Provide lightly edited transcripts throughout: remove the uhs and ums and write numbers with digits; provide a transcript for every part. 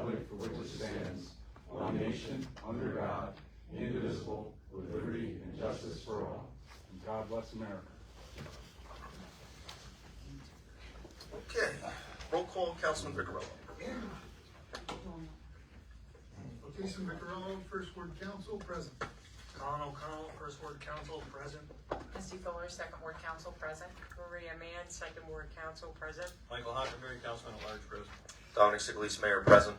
republic for which it stands, one nation, under God, indivisible, with liberty and justice for all. And God bless America. Okay, roll call, Councilman Vicarello. Jason Vicarello, First Ward Council, present. Colin O'Connell, First Ward Council, present. Misty Fuller, Second Ward Council, present. Maria Mann, Second Ward Council, present. Michael Hockenberry, Councilman at Large, present. Dominic Sigalese, Mayor, present.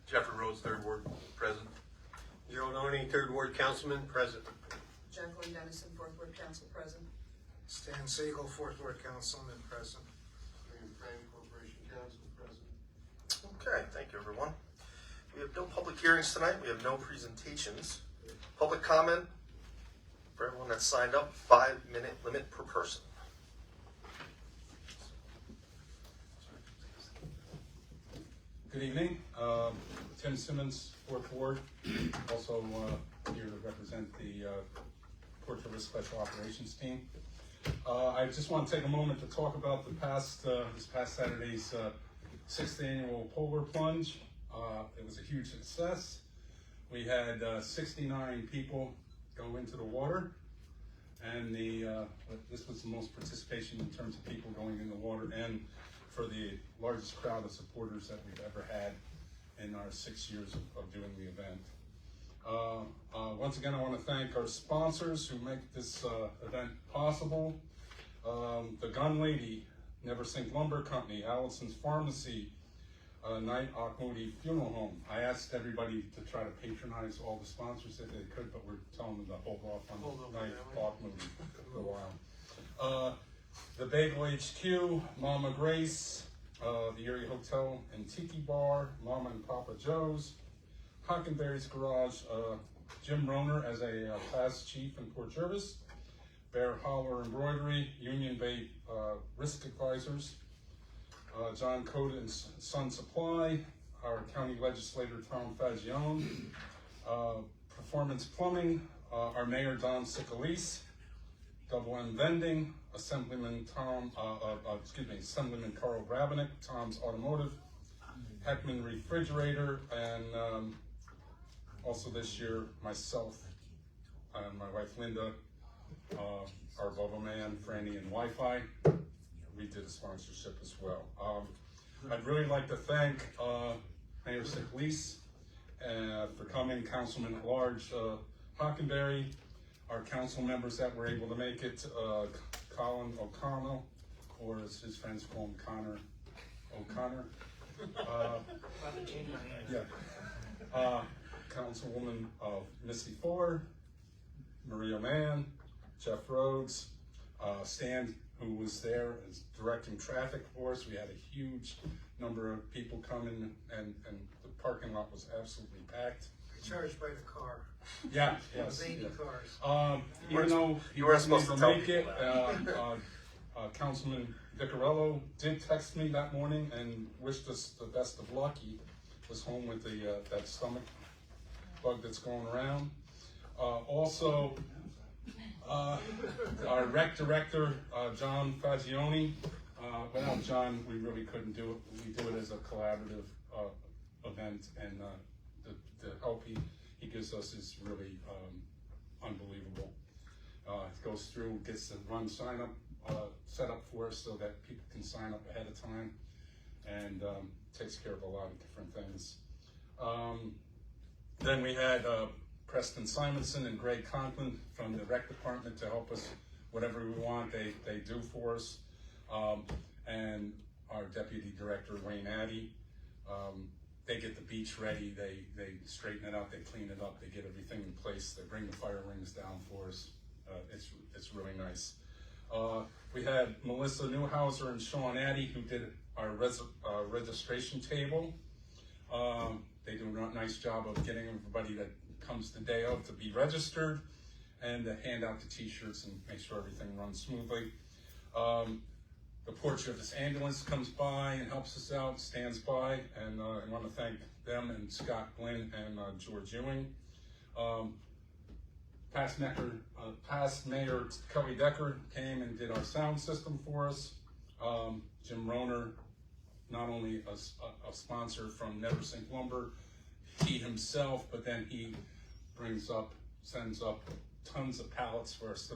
Jeffrey Rhodes, Third Ward, present. Joe Donnie, Third Ward Councilman, present. Jacqueline Dennison, Fourth Ward Council, present. Stan Siegel, Fourth Ward Councilman, present. William Frank, Corporation Council, present. Okay, thank you, everyone. We have no public hearings tonight. We have no presentations. Public comment for everyone that's signed up, 5-minute limit per person. Good evening. Tim Simmons, Fourth Ward, also here to represent the Port River Special Operations Team. I just want to take a moment to talk about this past Saturday's 6th annual polar plunge. It was a huge success. We had 69 people go into the water, and this was the most participation in terms of people going in the water, and for the largest crowd of supporters that we've ever had in our 6 years of doing the event. Once again, I want to thank our sponsors who make this event possible. The Gun Lady, Never Sink Lumber Company, Allison's Pharmacy, Knight Moody Funeral Home. I asked everybody to try to patronize all the sponsors if they could, but we're telling them to hold off on Knight Moody for a while. The Bagel HQ, Mama Grace, the Erie Hotel and Tiki Bar, Mama and Papa Joe's, Hockenberry's Garage, Jim Roner as a past chief in Port Jervis, Bear Holler Embroidery, Union Bay Risk Advisors, John Coda and Son Supply, our county legislator Tom Fagione, Performance Plumbing, our mayor Don Sigalese, Double M Vending, Assemblyman Assemblyman Carl Rabinick, Tom's Automotive, Heckman Refrigerator, and also this year myself and my wife Linda, our Bubba Man, Franny, and Wi-Fi. We did a sponsorship as well. I'd really like to thank Mayor Sigalese for coming, Councilman at Large Hockenberry, our council members that were able to make it, Colin O'Connell, or as his friends call him, Connor O'Connor. Councilwoman Misty Fuller, Maria Mann, Jeff Rhodes, Stan, who was there as directing traffic for us. We had a huge number of people coming, and the parking lot was absolutely packed. Charged by the car. Yeah, It yes. was 80 yes. cars. Even though you weren't supposed to tell make people it, Councilman Vicarello did text me that morning and wished us the best of luck. He was home with that stomach bug that's going around. Also, our rec director, John Fagione. Without John, we really couldn't do it. We do it as a collaborative event, and the help he gives us is really unbelievable. It goes through, gets the run sign up set up for us so that people can sign up ahead of time, and takes care of a lot of different things. Then we had Preston Simonson and Greg Conklin from the rec department to help us whatever we want. They do for us, and our deputy director Wayne Addy. They get the beach ready, they straighten it out, they clean it up, they get everything in place, they bring the fire rings down for us. It's really nice. We had Melissa Newhauser and Sean Addy who did our registration table. They do a nice job of getting everybody that comes the day of to be registered and to hand out the t-shirts and make sure everything runs smoothly. The Port Jervis ambulance comes by and helps us out, stands by, and I want to thank them and Scott Glynn and George Ewing. Past Mayor Kelly Decker came and did our sound system for us. Jim Roner not only a sponsor from Never Sink Lumber, he himself, but then he sends up tons of pallets for us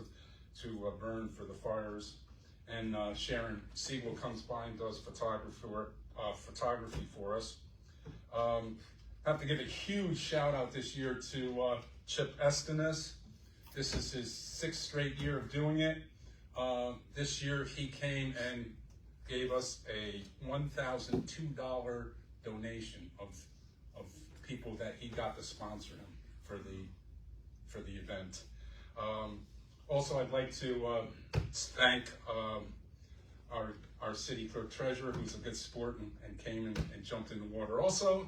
to burn for the fires. And Sharon Siegel comes by and does photography for us. Have to give a huge shout out this year to Chip Estenes. This is his 6th straight year of doing it. This year he came and gave us a $1,002 donation of people that he got to sponsor him for the event. Also, I'd like to thank our city clerk treasurer, who's a good sport and came and jumped in the water also.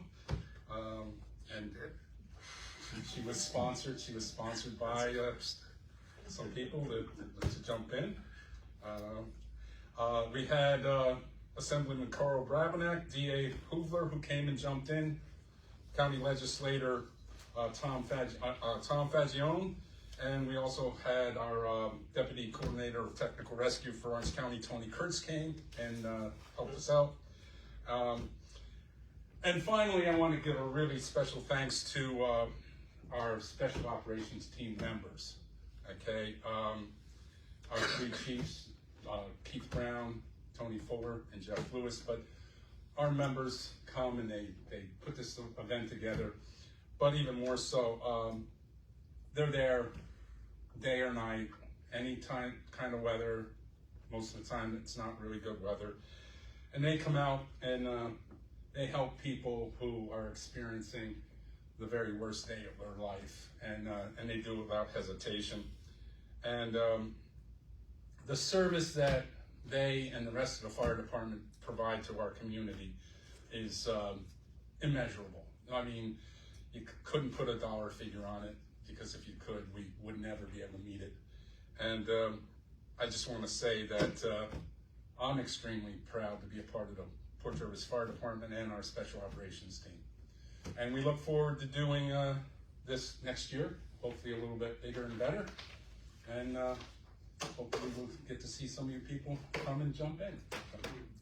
And she was sponsored. She was sponsored by some people to jump in. We had Assemblyman Carl Brabenak, DA Hoovler, who came and jumped in. County Legislator Tom Fagione, and we also had our Deputy Coordinator of Technical Rescue for Orange County, Tony Kurtz, came and helped us out. And finally, I want to give a really special thanks to our Special Operations Team members. Okay, our 3 chiefs, Keith Brown, Tony Fuller, and Jeff Lewis, but our members come and they put this event together. But even more so, they're there day or night, any kind of weather. Most of the time it's not really good weather. And they come out and they help people who are experiencing the very worst day of their life. And they do it without hesitation. And the service that they and the rest of the fire department provide to our community is immeasurable. I mean, you couldn't put a dollar figure on it, because if you could, we would never be able to meet it. And I just want to say that I'm extremely proud to be a part of the Port Jervis Fire Department and our Special Operations team. And we look forward to doing this next year, hopefully a little bit bigger and better. And hopefully we'll get to see some of you people come and jump in.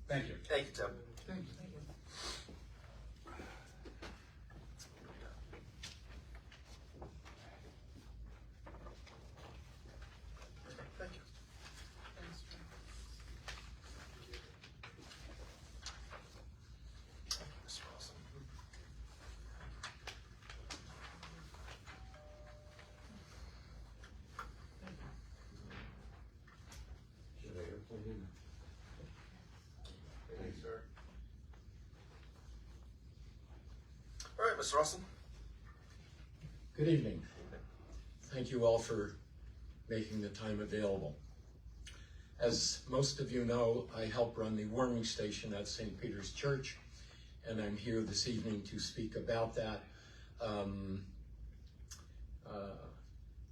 Thank you. Thank you, Tim. Thank you. Thank you. Mr. Wilson. Thanks, sir. All right, Mr. Austin. Good evening. Thank you all for making the time available. As most of you know, I help run the warming station at St. Peter's Church, and I'm here this evening to speak about that.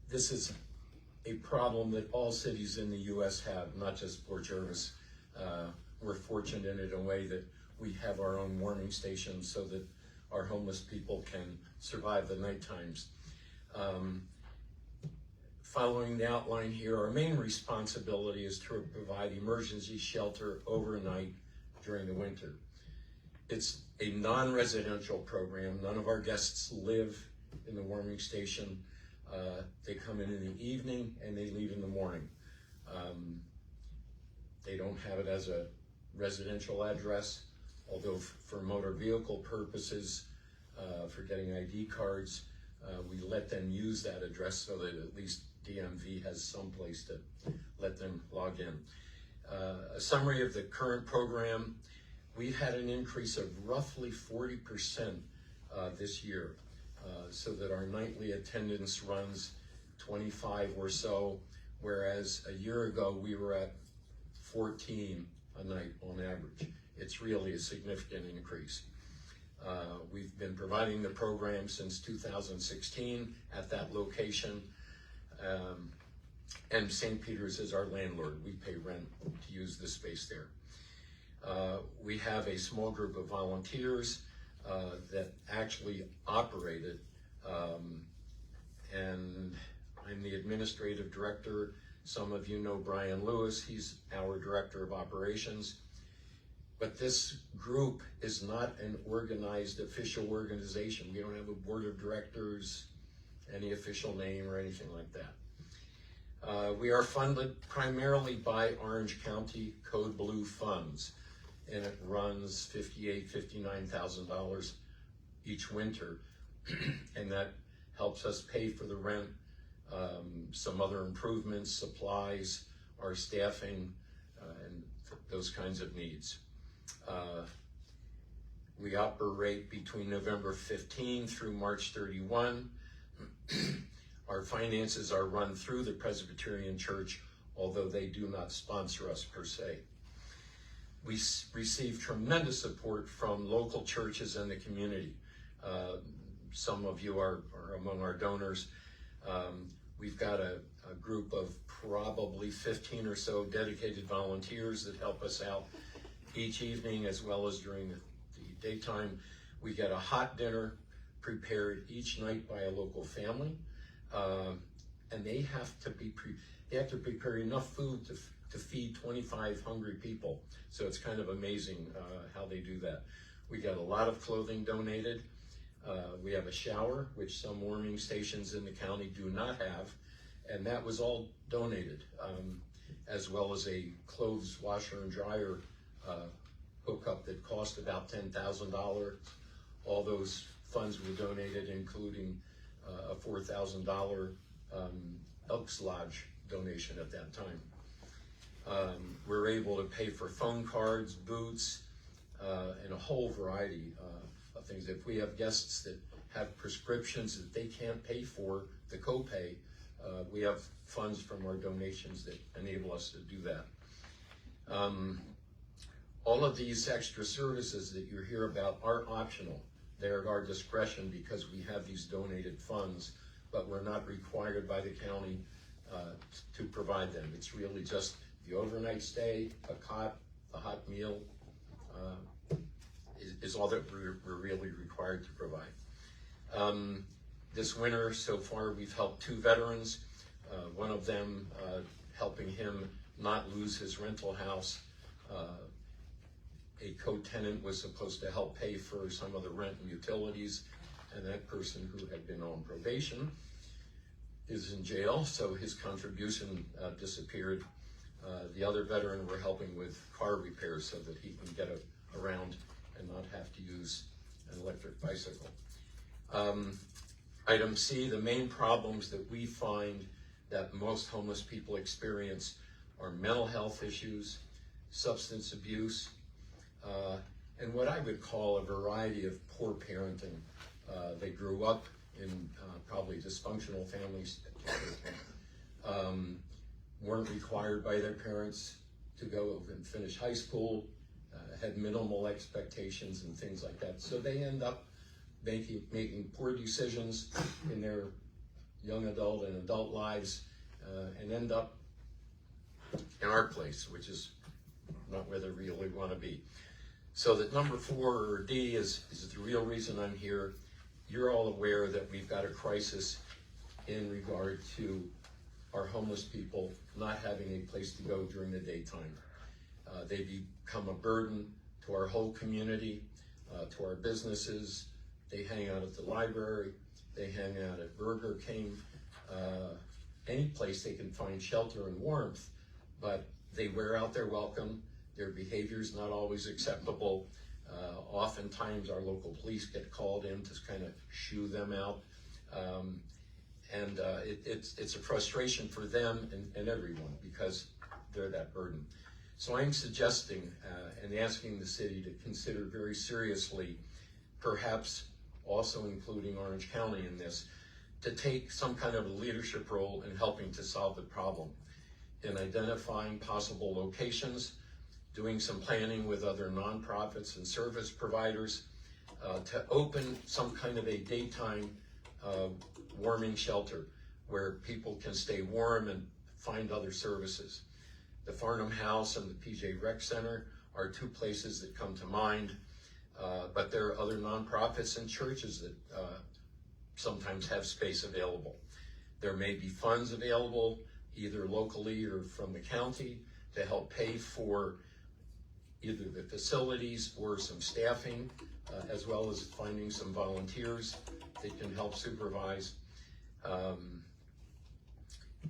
This is a problem that all cities in the U.S. have, not just Port Jervis. We're fortunate in a way that we have our own warming station so that our homeless people can survive the night times. Following the outline here, our main responsibility is to provide emergency shelter overnight during the winter. It's a non-residential program. None of our guests live in the warming station. They come in the evening and they leave in the morning. They don't have it as a residential address, although for motor vehicle purposes, for getting ID cards, we let them use that address so that at least DMV has some place to let them log in. A summary of the current program: we've had an increase of roughly 40% this year, so that our nightly attendance runs 25 or so, whereas a year ago we were at 14 a night on average. It's really a significant increase. We've been providing the program since 2016 at that location, and St. Peter's is our landlord. We pay rent to use the space there. We have a small group of volunteers that actually operate it, and I'm the administrative director. Some of you know Brian Lewis. He's our director of operations. But this group is not an organized official organization. We don't have a board of directors, any official name or anything like that. We are funded primarily by Orange County Code Blue funds, and it runs $58,000-$59,000 each winter, and that helps us pay for the rent, some other improvements, supplies, our staffing, and those kinds of needs. We operate between November 15 through March 31. Our finances are run through the Presbyterian Church, although they do not sponsor us per se. We receive tremendous support from local churches and the community. Some of you are among our donors. We've got a group of probably 15 or so dedicated volunteers that help us out each evening as well as during the daytime. We get a hot dinner prepared each night by a local family, and they have to prepare enough food to feed 25 hungry people. So it's kind of amazing how they do that. We get a lot of clothing donated. We have a shower, which some warming stations in the county do not have, and that was all donated, as well as a clothes washer and dryer hookup that cost about $10,000. All those funds were donated, including a $4,000 Elks Lodge donation at that time. We're able to pay for phone cards, boots, and a whole variety of things. If we have guests that have prescriptions that they can't pay for the copay, we have funds from our donations that enable us to do that. All of these extra services that you hear about are optional. They're at our discretion because we have these donated funds, but we're not required by the county to provide them. It's really just the overnight stay, a cot, a hot meal, is all that we're really required to provide. This winter, so far, we've helped 2 veterans. One of them helping him not lose his rental house. A co-tenant was supposed to help pay for some of the rent and utilities, and that person who had been on probation is in jail, so his contribution disappeared. The other veteran we're helping with car repairs so that he can get around and not have to use an electric bicycle. Item C, the main problems that we find that most homeless people experience are mental health issues, substance abuse, and what I would call a variety of poor parenting. They grew up in probably dysfunctional families, weren't required by their parents to go and finish high school, had minimal expectations and things like that. So they end up making poor decisions in their young adult and adult lives, and end up in our place, which is not where they really want to be. So that number 4, or D, is the real reason I'm here. You're all aware that we've got a crisis in regard to our homeless people not having a place to go during the daytime. They become a burden to our whole community, to our businesses. They hang out at the library, they hang out at Burger King, any place they can find shelter and warmth, but they wear out their welcome. Their behavior is not always acceptable. Oftentimes our local police get called in to kind of shoo them out. It's a frustration for them and everyone because they're that burden. So I'm suggesting and asking the city to consider very seriously, perhaps also including Orange County in this, to take some kind of a leadership role in helping to solve the problem, in identifying possible locations, doing some planning with other nonprofits and service providers to open some kind of a daytime warming shelter where people can stay warm and find other services. The Farnham House and the PJ Rec Center are 2 places that come to mind, but there are other nonprofits and churches that sometimes have space available. There may be funds available either locally or from the county to help pay for either the facilities or some staffing, as well as finding some volunteers that can help supervise.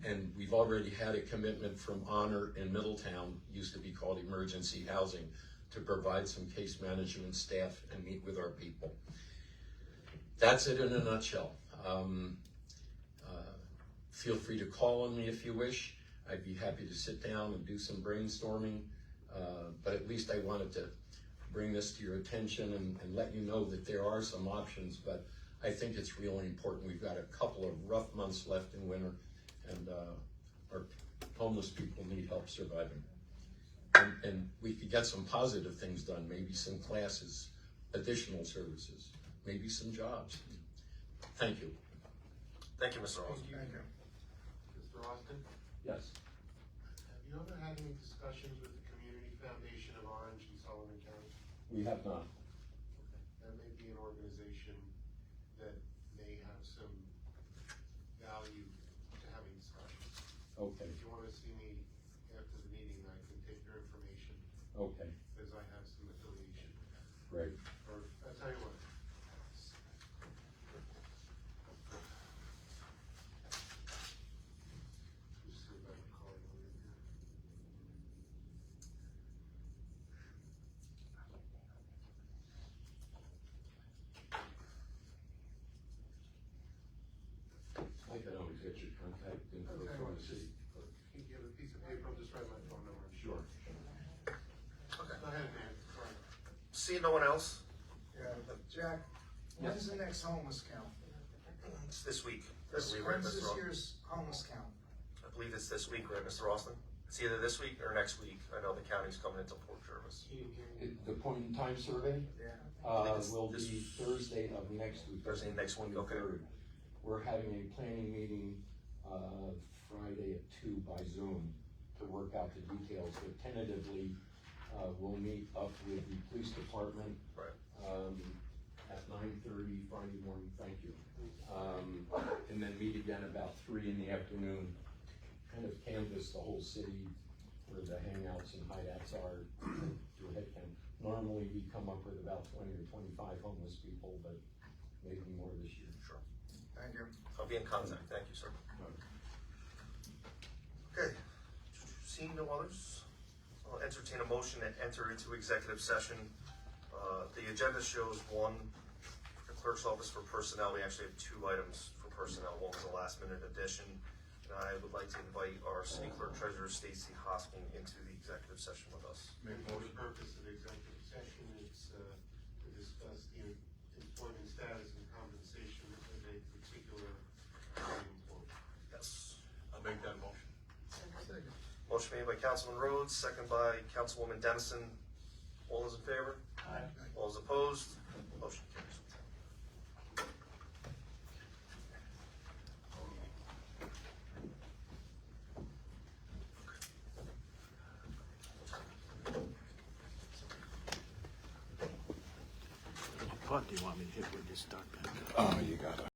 And we've already had a commitment from Honor in Middletown, used to be called Emergency Housing, to provide some case management staff and meet with our people. That's it in a nutshell. Feel free to call on me if you wish. I'd be happy to sit down and do some brainstorming, but at least I wanted to bring this to your attention and let you know that there are some options, but I think it's really important. We've got a couple of rough months left in winter, and our homeless people need help surviving. And we could get some positive things done, maybe some classes, additional services, maybe some jobs. Thank you. Thank you, Mr. Austin. Thank you. Mr. Austin, Yes. have you ever had any discussions with the Community Foundation of Orange in Sullivan County? We have not. That may be an organization that may have some value to having discussions. Okay, If you wanna see me after the meeting, I can take your information, okay, because I have some affiliation. great. Or, I'll tell you what. Just see if I can call you in here. I can always get your contact info from the city. Can you give a piece of paper? I'll just write my phone number. Sure. Okay. Go ahead, man. Sorry. See no one else? Yeah, Jack, when's the next homeless count? It's this week. I believe, right, When's Mr. this Austin? year's homeless count? I believe it's this week, right, Mr. Austin? It's either this week or next week. I know the county's coming into Port Jervis. The point in time survey, Yeah. will be Thursday of next week. Thursday next week, okay. 23rd. We're having a planning meeting, Friday at 2 by Zoom to work out the details, but tentatively, we'll meet up with the police department, Right. at 9:30 Friday morning, thank you. And then meet again about 3 in the afternoon, kind of canvass the whole city where the hangouts and hideouts are, do a head count. Normally, we come up with about 20 or 25 homeless people, but maybe more this year. Sure. Thank you. I'll be in contact. Thank you, sir. Okay. Seeing no others, I'll entertain a motion to enter into executive session. The agenda shows one for the clerk's office for personnel. We actually have 2 items for personnel. One was a last minute addition. And I would like to invite our city clerk treasurer, Stacy Hosking, into the executive session with us. For the purpose of the executive session, it's to discuss the employment status and compensation of a particular employee. Yes. I'll make that motion. Motion made by Councilman Rhodes, second by Councilwoman Dennison. All those in favor? Aye. All those opposed? Motion carries. What do you want me to hit with this start back? Oh, you got it.